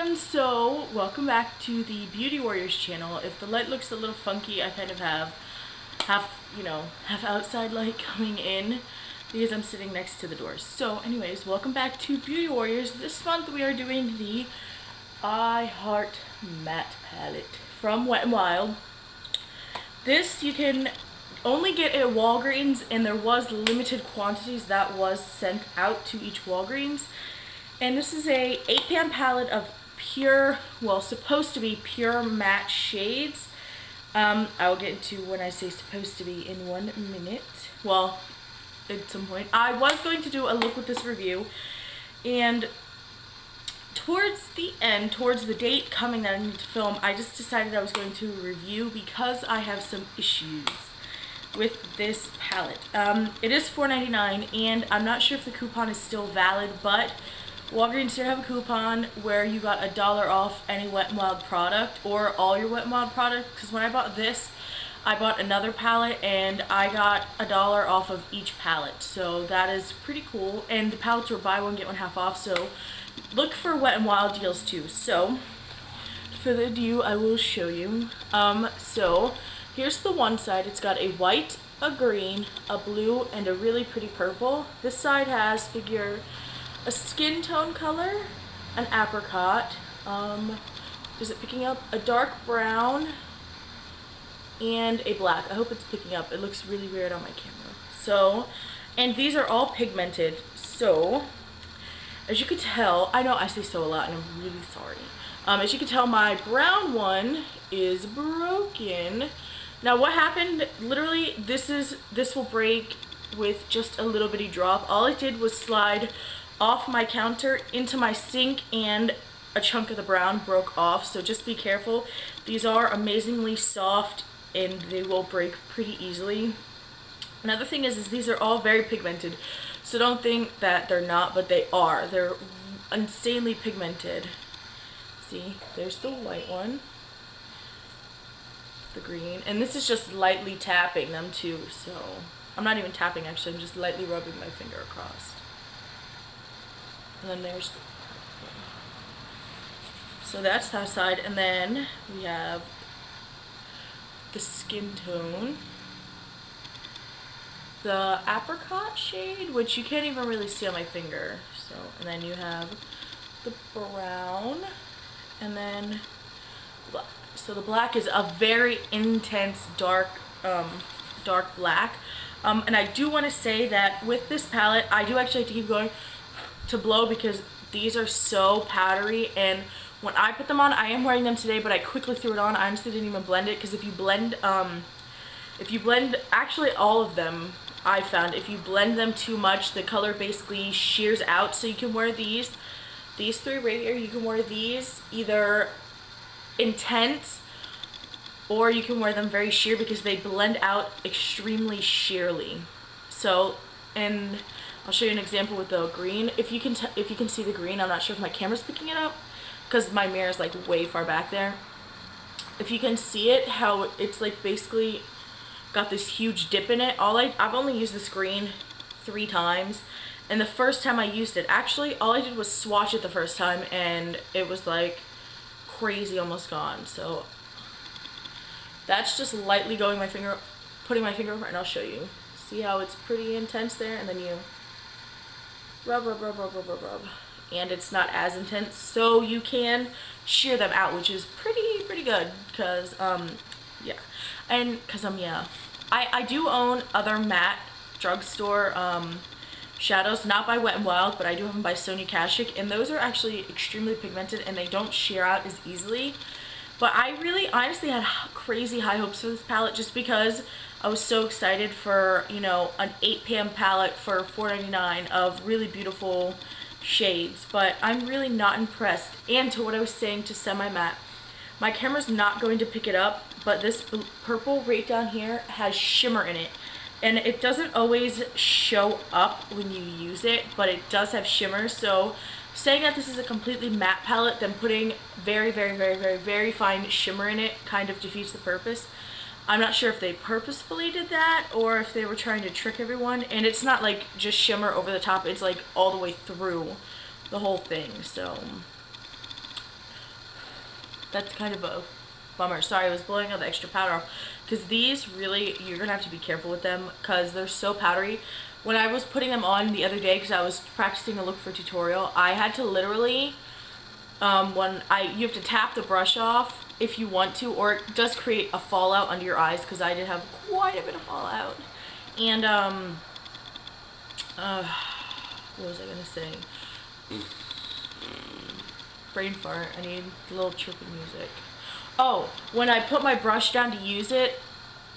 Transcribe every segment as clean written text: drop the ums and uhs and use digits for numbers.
everyone, so welcome back to the Beauty Warriors channel. If the light looks a little funky, I kind of have half outside light coming in because I'm sitting next to the doors. So anyways, welcome back to Beauty Warriors. This month we are doing the I Heart Matte Palette from Wet n Wild. This you can only get at Walgreens, and there was limited quantities that was sent out to each Walgreens. And this is a 8-pan palette of pure, well, supposed to be pure matte shades. I will get into when I say supposed to be in 1 minute. Well, at some point. I was going to do a look with this review, and towards the end, towards the date coming that I need to film, I just decided I was going to review because I have some issues with this palette. It is $4.99, and I'm not sure if the coupon is still valid, but Walgreens did have a coupon where you got $1 off any Wet n Wild product or all your Wet n Wild product, because when I bought this, I bought another palette and I got $1 off of each palette, so that is pretty cool. And the palettes were buy one get one half off, so look for Wet n Wild deals too. So for the ado, I will show you. So here's the one side. It's got a white, a green, a blue, and a really pretty purple. This side has a skin tone color, an apricot, is it picking up? A dark brown, and a black. I hope it's picking up. It looks really weird on my camera. So, and these are all pigmented. So, as you could tell, I know I say so a lot and I'm really sorry. As you can tell, my brown one is broken. Now what happened, literally, this will break with just a little bitty drop. All I did was slide off my counter into my sink and a chunk of the brown broke off, so just be careful. These are amazingly soft and they will break pretty easily. Another thing is these are all very pigmented, so don't think that they're not, but they are. They're insanely pigmented. See, there's the white one, the green, and this is just lightly tapping them too, so I'm not even tapping actually, I'm just lightly rubbing my finger across. And then there's the purple. So that's that side, and then we have the skin tone, the apricot shade, which you can't even really see on my finger. So, and then you have the brown, and then black. So the black is a very intense dark black. And I do want to say that with this palette, I do actually have to keep going to blow because these are so powdery, and when I put them on, I am wearing them today, but I quickly threw it on. I honestly didn't even blend it, because if you blend actually all of them, I found if you blend them too much, the color basically shears out. So you can wear these three right here, you can wear these either intense or you can wear them very sheer because they blend out extremely sheerly. So, and I'll show you an example with the green. If you can see the green, I'm not sure if my camera's picking it up because my mirror is like way far back there. If you can see it, how it's like basically got this huge dip in it. I've only used this green 3 times, and the first time I used it, actually all I did was swatch it the first time, and it was like crazy, almost gone. So that's just lightly putting my finger over, and I'll show you. See how it's pretty intense there, and then you rub, and it's not as intense, so you can shear them out, which is pretty good, because yeah, and yeah, I do own other matte drugstore shadows, not by Wet n Wild, but I do have them by Sonia Kashuk, and those are actually extremely pigmented and they don't shear out as easily. But I really honestly had crazy high hopes for this palette just because I was so excited for, you know, an 8-pan palette for $4.99 of really beautiful shades. But I'm really not impressed. And to what I was saying to semi-matte, my camera's not going to pick it up, but this purple right down here has shimmer in it. And it doesn't always show up when you use it, but it does have shimmer. So saying that this is a completely matte palette, then putting very fine shimmer in it kind of defeats the purpose. I'm not sure if they purposefully did that or if they were trying to trick everyone. And it's not like just shimmer over the top, it's like all the way through the whole thing. So that's kind of a bummer. Sorry, I was blowing all the extra powder off, because these really, you're gonna have to be careful with them because they're so powdery. When I was putting them on the other day, because I was practicing a look for tutorial, I had to literally, you have to tap the brush off if you want to, or it does create a fallout under your eyes, because I did have quite a bit of fallout. And what was I gonna say? Brain fart. I need a little chirping music. Oh, when I put my brush down to use it,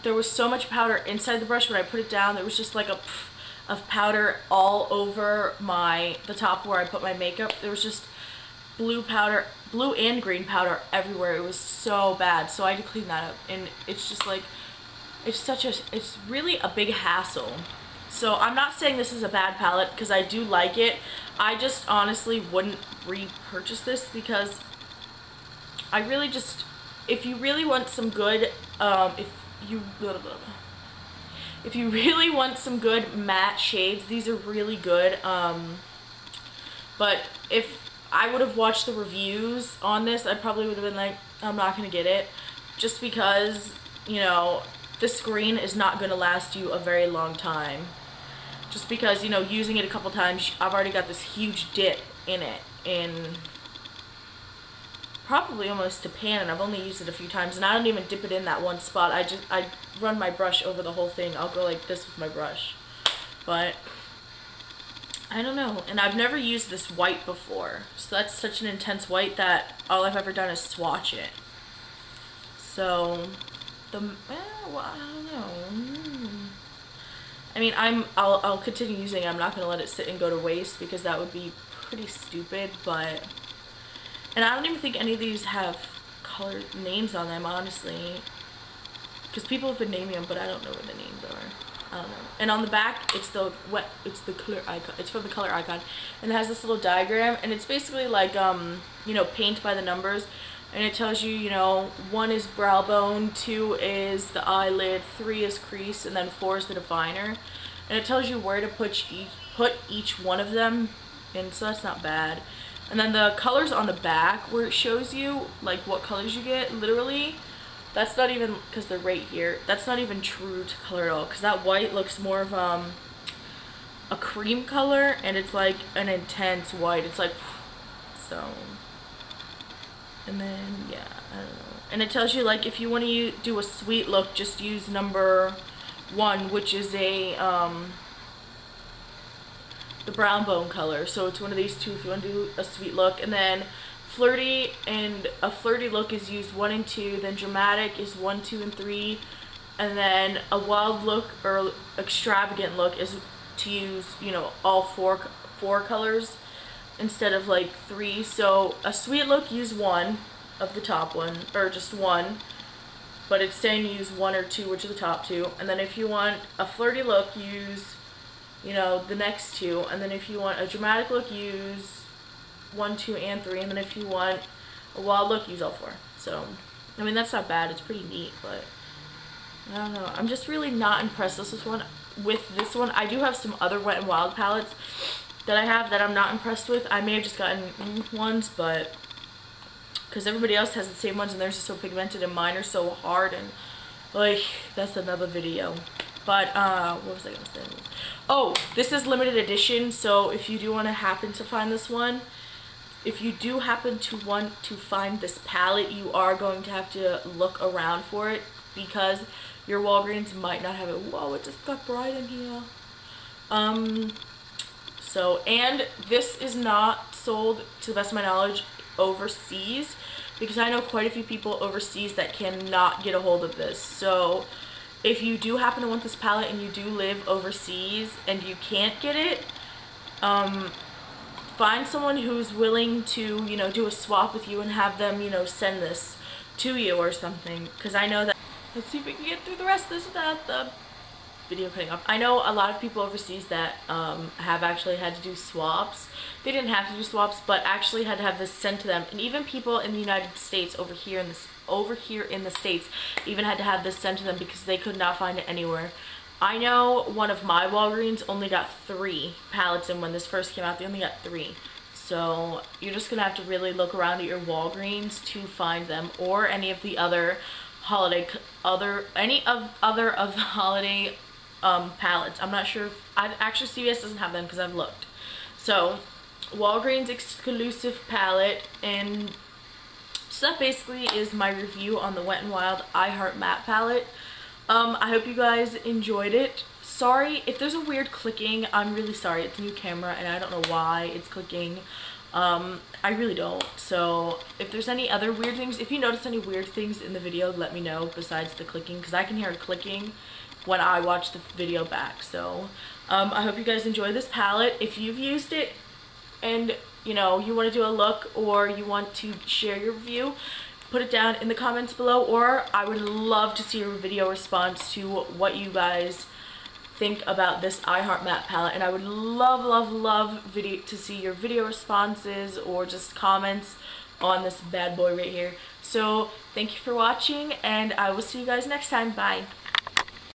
there was so much powder inside the brush. When I put it down, there was just like a pff of powder all over the top where I put my makeup. There was just blue powder, blue and green powder everywhere. It was so bad. So I had to clean that up. And it's just like, it's really a big hassle. So I'm not saying this is a bad palette, because I do like it. I just honestly wouldn't repurchase this, because I really just, if you really want some good, if you really want some good matte shades, these are really good. But if I would have watched the reviews on this, I probably would have been like, I'm not gonna get it, just because, you know, this green is not gonna last you a very long time. Just because, you know, using it a couple times, I've already got this huge dip in it, and probably almost to pan, and I've only used it a few times, and I don't even dip it in that one spot. I run my brush over the whole thing. I'll go like this with my brush. But I don't know, and I've never used this white before, so that's such an intense white that all I've ever done is swatch it. So well, I don't know. I mean, I'll continue using it. I'm not gonna let it sit and go to waste, because that would be pretty stupid. But, and I don't even think any of these have colored names on them, honestly, because people have been naming them, but I don't know what the names are. I don't know. And on the back, it's the color icon. It's from the color icon, and it has this little diagram, and it's basically like you know, paint by the numbers. And it tells you, you know, 1 is brow bone, 2 is the eyelid, 3 is crease, and then 4 is the definer. And it tells you where to put each one of them, and so that's not bad. And then the colors on the back, where it shows you like what colors you get, literally, that's not even, because they're right here, that's not even true to color at all, because that white looks more of a cream color, and it's like an intense white. It's like, so. And then, yeah, I don't know. And it tells you, like, if you want to do a sweet look, just use number 1, which is the brown bone color. So it's one of these two if you want to do a sweet look. And then flirty, and a flirty look is used 1 and 2. Then dramatic is 1, 2, and 3. And then a wild look or extravagant look is to use, you know, all four colors instead of like 3. So a sweet look, use 1 of the top one, or just 1, but it's saying to use 1 or 2, which are the top 2. And then if you want a flirty look, use, you know, the next 2. And then if you want a dramatic look, use 1, 2, and 3. And then if you want a wild look, use all 4. So, I mean, that's not bad. It's pretty neat, but I don't know. I'm just really not impressed with this one. I do have some other Wet n Wild palettes that I have that I'm not impressed with. I may have just gotten ones, but because everybody else has the same ones and theirs are so pigmented and mine are so hard, and like, that's another video. But what was I gonna say? Oh, this is limited edition, so if you do want to happen to find this one, if you do happen to want to find this palette, you are going to have to look around for it, because your Walgreens might not have it. Whoa, it just got bright in here. So, and this is not sold, to the best of my knowledge, overseas, because I know quite a few people overseas that cannot get a hold of this. So if you do happen to want this palette and you do live overseas and you can't get it, find someone who's willing to, you know, do a swap with you and have them, you know, send this to you or something, because I know that. Let's see if we can get through the rest of this without the video cutting off. I know a lot of people overseas that have actually had to do swaps. They didn't have to do swaps, but actually had to have this sent to them. And even people in the United States, over here in the States, even had to have this sent to them because they could not find it anywhere. I know one of my Walgreens only got 3 palettes in when this first came out. They only got 3. So you're just gonna have to really look around at your Walgreens to find them, or any of the other holiday any of the holiday palettes. I'm not sure if actually CVS doesn't have them because I've looked. So Walgreens exclusive palette, and so that basically is my review on the Wet n Wild I Heart Matte palette. I hope you guys enjoyed it. Sorry if there's a weird clicking. I'm really sorry. It's a new camera and I don't know why it's clicking. I really don't. So if there's any other weird things, if you notice any weird things in the video, let me know besides the clicking, because I can hear it clicking when I watch the video back. So I hope you guys enjoy this palette. If you've used it and you know you want to do a look or you want to share your review, put it down in the comments below, or I would love to see your video response to what you guys think about this I Heart Matte palette. And I would love to see your video responses or just comments on this bad boy right here. So thank you for watching, and I will see you guys next time. Bye.